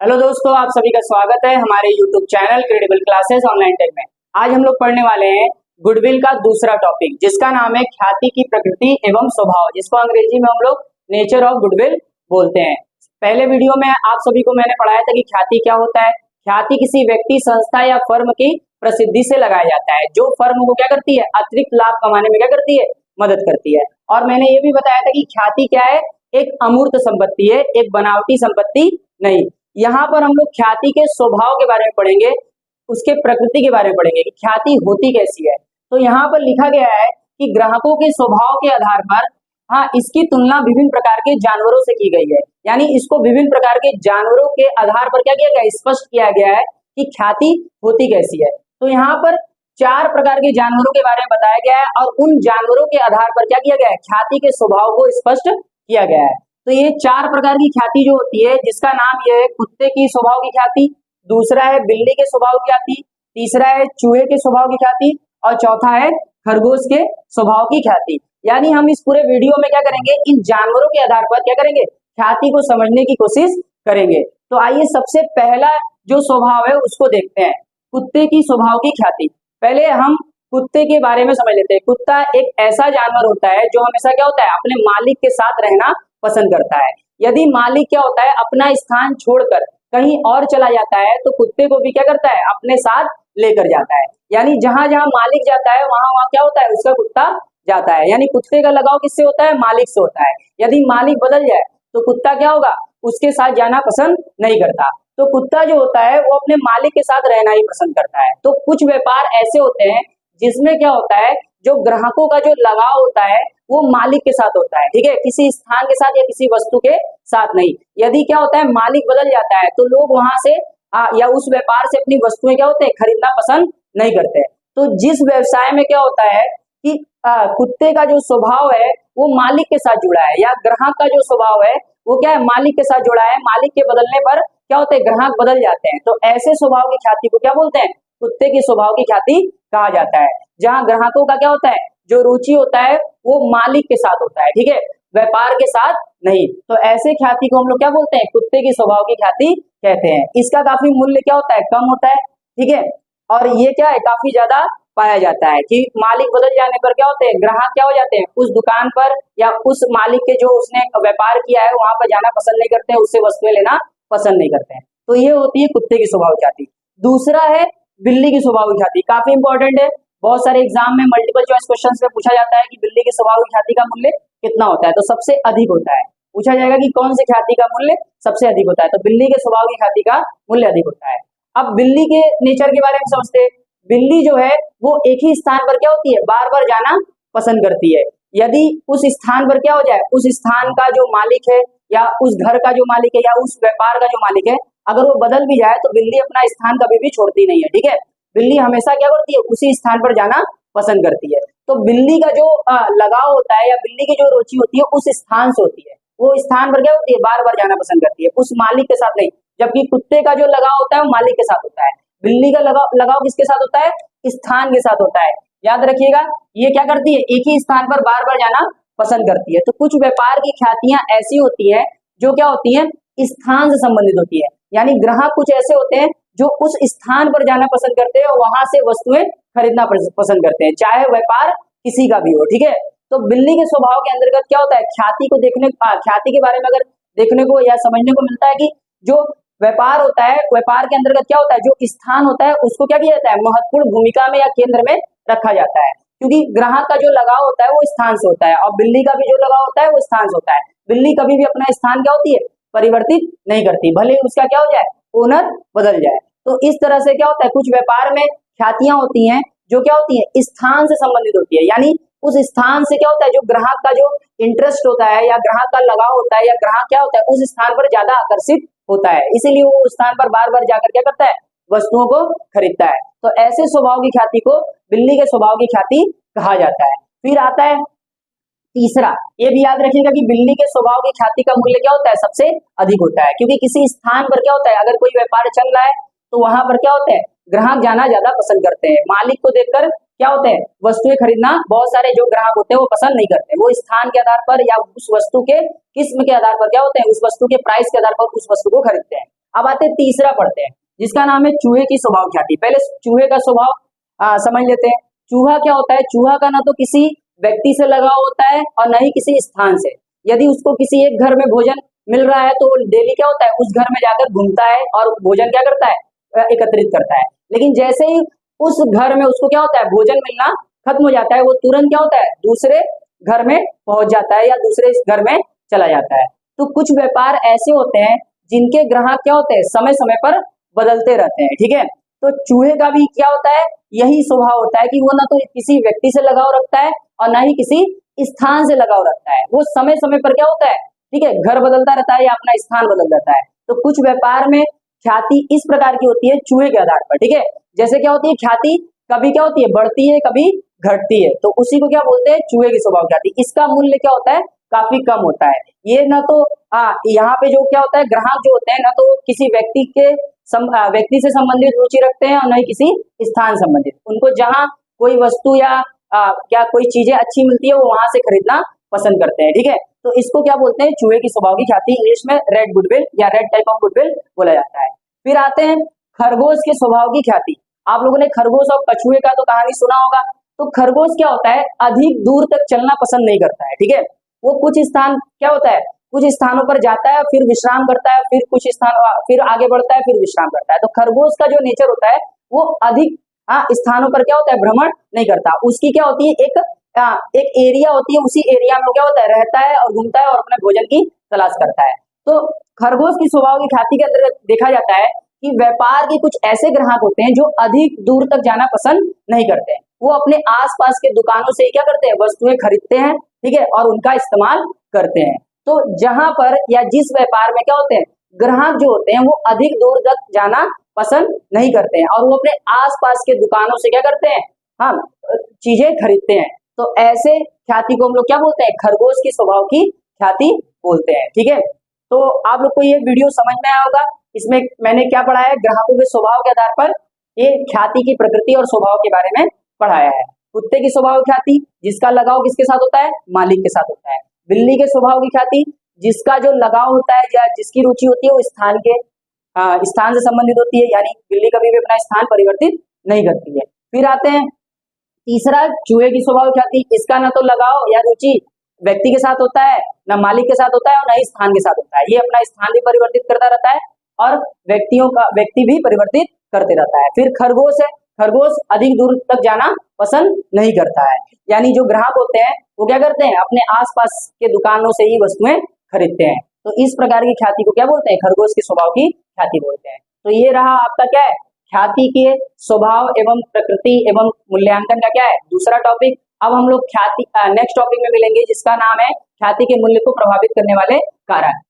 Hello दोस्तों, आप सभी का स्वागत है हमारे YouTube channel credible classes online tech में। आज हम लोग पढ़ने वाले हैं गुडविल का दूसरा टॉपिक, जिसका नाम है ख्याति की प्रकृति एवं स्वभाव, जिसको अंग्रेजी में हम लोग नेचर ऑफ गुडविल बोलते हैं। पहले वीडियो में आप सभी को मैंने पढ़ाया था कि ख्याति क्या होता है। ख्याति किसी व्यक्ति, संस्था या फर्म की प्रसिद्धि से लगाया जाता है, जो फर्म को क्या करती है, अतिरिक्त लाभ कमाने में क्या करती है, मदद करती है। और मैंने ये भी बताया था कि ख्याति क्या है, एक अमूर्त संपत्ति है, एक बनावटी संपत्ति नहीं। यहाँ पर हम लोग ख्याति के स्वभाव के बारे में पढ़ेंगे, उसके प्रकृति के बारे में पढ़ेंगे कि ख्याति होती कैसी है। तो यहाँ पर लिखा गया है कि ग्राहकों के स्वभाव के आधार पर इसकी तुलना विभिन्न प्रकार के जानवरों से की गई है। यानी इसको विभिन्न प्रकार के जानवरों के आधार पर क्या किया गया है, स्पष्ट किया गया है कि ख्याति होती कैसी है। तो यहाँ पर 4 प्रकार के जानवरों के बारे में बताया गया है और उन जानवरों के आधार पर क्या किया गया है, ख्याति के स्वभाव को स्पष्ट किया गया है। तो ये 4 प्रकार की ख्याति जो होती है, जिसका नाम ये है कुत्ते की स्वभाव की ख्याति, दूसरा है बिल्ली के स्वभाव की ख्याति, तीसरा है चूहे के स्वभाव की ख्याति और चौथा है खरगोश के स्वभाव की ख्याति। यानी हम इस पूरे वीडियो में क्या करेंगे, इन जानवरों के आधार पर क्या करेंगे, ख्याति को समझने की कोशिश करेंगे। तो आइए सबसे पहला जो स्वभाव है उसको देखते हैं, कुत्ते की स्वभाव की ख्याति। पहले हम कुत्ते के बारे में समझ लेते हैं। कुत्ता एक ऐसा जानवर होता है जो हमेशा क्या होता है, अपने मालिक के साथ रहना पसंद करता है। यदि मालिक क्या होता है, अपना स्थान छोड़कर कहीं और चला जाता है, तो कुत्ते को भी क्या करता है, अपने साथ लेकर जाता है। यानी जहां जहां मालिक जाता है वहां वहां क्या होता है, उसका कुत्ता जाता है। यानी कुत्ते का लगाव किससे होता है, मालिक से होता है। यदि मालिक बदल जाए तो कुत्ता क्या होगा, उसके साथ जाना पसंद नहीं करता। तो कुत्ता जो होता है वो अपने मालिक के साथ रहना ही पसंद करता है। तो कुछ व्यापार ऐसे होते हैं जिसमें क्या होता है, जो ग्राहकों का जो लगाव होता है वो मालिक के साथ होता है, ठीक है, किसी स्थान के साथ या किसी वस्तु के साथ नहीं। यदि क्या होता है, मालिक बदल जाता है तो लोग वहां से या उस व्यापार से अपनी वस्तुएं क्या होते हैं, खरीदना पसंद नहीं करते। तो जिस व्यवसाय में क्या होता है कि कुत्ते का जो स्वभाव है वो मालिक के साथ जुड़ा है, या ग्राहक का जो स्वभाव है वो क्या है, मालिक के साथ जुड़ा है। मालिक के बदलने पर क्या होते हैं, ग्राहक बदल जाते हैं। तो ऐसे स्वभाव की ख्याति को क्या बोलते हैं, कुत्ते की स्वभाव की ख्याति कहा जाता है। जहां ग्राहकों का क्या होता है, जो रुचि होता है वो मालिक के साथ होता है, ठीक है, व्यापार के साथ नहीं। तो ऐसे ख्याति को हम लोग क्या बोलते हैं, कुत्ते की स्वभाव की ख्याति कहते हैं। इसका काफी मूल्य क्या होता है, कम होता है, ठीक है, और ये क्या है, काफी ज्यादा पाया जाता है कि मालिक बदल जाने पर क्या होते हैं, ग्राहक क्या हो जाते हैं, उस दुकान पर या उस मालिक के जो उसने व्यापार किया है वहां पर जाना पसंद नहीं करते हैं, उससे वस्तुएं लेना पसंद नहीं करते हैं। तो ये होती है कुत्ते की स्वभाव की ख्याति। दूसरा है बिल्ली की स्वभाव की ख्याति, काफी इंपॉर्टेंट है। बहुत सारे एग्जाम में मल्टीपल चॉइस क्वेश्चंस में पूछा जाता है कि बिल्ली की स्वभाव की ख्याति का मूल्य कितना होता है, तो सबसे अधिक होता है। पूछा जाएगा कि कौन सी ख्याति का मूल्य सबसे अधिक होता है, तो बिल्ली के स्वभाव की ख्याति का मूल्य अधिक होता है। अब बिल्ली के नेचर के बारे में समझते हैं। बिल्ली जो है वो एक ही स्थान पर क्या होती है, बार बार जाना पसंद करती है। यदि उस स्थान पर क्या हो जाए, उस स्थान का जो मालिक है या उस घर का जो मालिक है या उस व्यापार का जो मालिक है, अगर वो बदल भी जाए तो बिल्ली अपना स्थान कभी भी छोड़ती नहीं है, ठीक है। बिल्ली हमेशा क्या करती है, उसी स्थान पर जाना पसंद करती है। तो बिल्ली का जो लगाव होता है या बिल्ली की जो रुचि होती है उस स्थान से होती है। वो स्थान पर क्या होती है, बार बार जाना पसंद करती है, उस मालिक के साथ नहीं। जबकि कुत्ते का जो लगाव होता है वो मालिक के साथ होता है। बिल्ली का लगाव किसके साथ होता है, स्थान के साथ होता है। याद रखिएगा, ये क्या करती है, एक ही स्थान पर बार बार जाना पसंद करती है। तो कुछ व्यापार की ख्यातियां ऐसी होती है जो क्या होती है, स्थान से संबंधित होती है। यानी ग्राहक कुछ ऐसे होते हैं जो उस स्थान पर जाना पसंद करते हैं और वहां से वस्तुएं खरीदना पसंद करते हैं, चाहे व्यापार किसी का भी हो, ठीक है। तो बिल्ली के स्वभाव के अंतर्गत क्या होता है, ख्याति को देखने ख्याति के बारे में अगर देखने को या समझने को मिलता है कि जो व्यापार होता है, व्यापार के अंतर्गत क्या होता है, जो स्थान होता है उसको क्या किया जाता है, महत्वपूर्ण भूमिका में या केंद्र में रखा जाता है। क्योंकि ग्राहक का जो लगाव होता है वो स्थान से होता है और बिल्ली का भी जो लगाव होता है वो स्थान से होता है। बिल्ली कभी भी अपना स्थान क्या होती है, परिवर्तित नहीं करती, भले उसका क्या हो जाए, ओनर बदल जाए। तो इस तरह से क्या होता है, कुछ व्यापार में ख्यातियां होती हैं जो क्या होती है, स्थान से संबंधित होती है। यानी उस स्थान से क्या होता है, जो ग्राहक का जो इंटरेस्ट होता है या ग्राहक का लगाव होता है या ग्राहक क्या होता है, उस स्थान पर ज्यादा आकर्षित होता है, इसीलिए वो उस स्थान पर बार बार जाकर क्या करता है, वस्तुओं को खरीदता है। तो ऐसे स्वभाव की ख्याति को बिल्ली के स्वभाव की ख्याति कहा जाता है। फिर आता है तीसरा, ये भी याद रखिएगा कि बिल्ली के स्वभाव की ख्याति का मूल्य क्या होता है, सबसे अधिक होता है। क्योंकि किसी स्थान पर क्या होता है, अगर कोई व्यापार चल रहा है तो वहां पर क्या होता है, ग्राहक जाना ज्यादा पसंद करते हैं। मालिक को देखकर क्या होते हैं, वस्तुएं खरीदना बहुत सारे जो ग्राहक होते हैं वो पसंद नहीं करते। वो स्थान के आधार पर या उस वस्तु के किस्म के आधार पर क्या होते हैं, उस वस्तु के प्राइस के आधार पर उस वस्तु को खरीदते हैं। अब आते तीसरा पढ़ते हैं, जिसका नाम है चूहे की स्वभाव ख्याति। पहले चूहे का स्वभाव समझ लेते हैं। चूहा क्या होता है? चूहा का ना तो किसी व्यक्ति से लगाव होता है और न ही किसी स्थान से। यदि उसको किसी एक घर में भोजन मिल रहा है तो डेली क्या होता है, उस घर में जाकर घूमता है और भोजन क्या करता है, एकत्रित करता है। लेकिन जैसे ही उस घर में उसको क्या होता है, भोजन मिलना खत्म हो जाता है, वो तुरंत क्या होता है, दूसरे घर में पहुंच जाता है या दूसरे घर में चला जाता है। तो कुछ व्यापार ऐसे होते हैं जिनके ग्राहक क्या होते हैं, समय समय पर बदलते रहते हैं। ठीक है, तो चूहे का भी क्या होता है, यही स्वभाव होता है कि वो ना तो किसी व्यक्ति से लगाव रखता है और ना ही किसी स्थान से लगाव रखता है। वो समय समय पर क्या होता है, ठीक है, घर बदलता रहता है या अपना स्थान बदल जाता है। तो कुछ व्यापार में ख्याति इस प्रकार की होती है चूहे के आधार पर। ठीक है, जैसे क्या होती है ख्याति, कभी क्या होती है, बढ़ती है, कभी घटती है, तो उसी को क्या बोलते हैं, चूहे की स्वभाव ख्याति। इसका मूल्य क्या होता है, काफी कम होता है। ये ना तो यहाँ पे जो क्या होता है, ग्राहक जो होते हैं ना तो किसी व्यक्ति से संबंधित रुचि रखते हैं और न ही किसी स्थान संबंधित। उनको जहाँ कोई वस्तु या क्या कोई चीजें अच्छी मिलती है वो वहां से खरीदना पसंद करते हैं। ठीक है, तो इसको क्या बोलते हैं, चूहे की स्वभाव की ख्याति। इंग्लिश में रेड गुडविल या रेड टाइप ऑफ गुडविल बोला जाता है। फिर आते हैं खरगोश के स्वभाव की ख्याति। आप लोगों ने खरगोश और कछुए का तो कहानी सुना होगा। तो खरगोश क्या होता है, अधिक दूर तक चलना पसंद नहीं करता है। ठीक है, वो कुछ स्थान क्या होता है, कुछ स्थानों पर जाता है, फिर विश्राम करता है, फिर कुछ स्थान, फिर आगे बढ़ता है, फिर विश्राम करता है। तो खरगोश का जो नेचर होता है वो अधिक स्थानों पर क्या होता है, भ्रमण नहीं करता। उसकी क्या होती है, एक एरिया होती है, उसी एरिया में क्या होता है, रहता है और घूमता है और अपने भोजन की तलाश करता है। तो खरगोश की स्वभाव की ख्याति के अंदर देखा जाता है कि व्यापार के कुछ ऐसे ग्राहक होते हैं जो अधिक दूर तक जाना पसंद नहीं करते हैं। वो अपने आसपास के दुकानों से क्या करते हैं, वस्तुएं खरीदते हैं। ठीक है, और उनका इस्तेमाल करते हैं। तो जहां पर या जिस व्यापार में क्या होते हैं, ग्राहक जो होते हैं वो अधिक दूर तक जाना पसंद नहीं करते हैं और वो अपने आसपास के दुकानों से क्या करते हैं, हम चीजें खरीदते हैं। तो ऐसे ख्याति को हम लोग क्या बोलते हैं, खरगोश की स्वभाव की ख्याति बोलते हैं। ठीक है, तो आप लोग को ये वीडियो समझ में आया होगा। इसमें मैंने क्या पढ़ाया है, ग्राहकों के स्वभाव के आधार पर ये ख्याति की प्रकृति और स्वभाव के बारे में पढ़ाया है। कुत्ते की स्वभाव ख्याति, जिसका लगाव किसके साथ होता है, मालिक के साथ होता है। बिल्ली के स्वभाव की ख्याति, जिसका जो लगाव होता है या जिसकी रुचि होती है वो स्थान से संबंधित होती है, यानी बिल्ली कभी भी अपना स्थान परिवर्तित नहीं करती है। फिर आते हैं तीसरा, चूहे की स्वभाव ख्याति। इसका ना तो लगाव या रुचि व्यक्ति के साथ होता है, ना मालिक के साथ होता है और ना ही स्थान के साथ होता है। ये अपना स्थान भी परिवर्तित करता रहता है और व्यक्ति भी परिवर्तित करते रहता है। फिर खरगोश है, खरगोश अधिक दूर तक जाना पसंद नहीं करता है, यानी जो ग्राहक होते हैं वो क्या करते हैं, अपने आसपास के दुकानों से ही वस्तुएं खरीदते हैं। तो इस प्रकार की ख्याति को क्या बोलते हैं, खरगोश की स्वभाव की ख्याति बोलते हैं। तो ये रहा आपका क्या है, ख्याति के स्वभाव एवं प्रकृति एवं मूल्यांकन का क्या है, दूसरा टॉपिक। अब हम लोग ख्याति नेक्स्ट टॉपिक में मिलेंगे जिसका नाम है ख्याति के मूल्य को प्रभावित करने वाले कारक।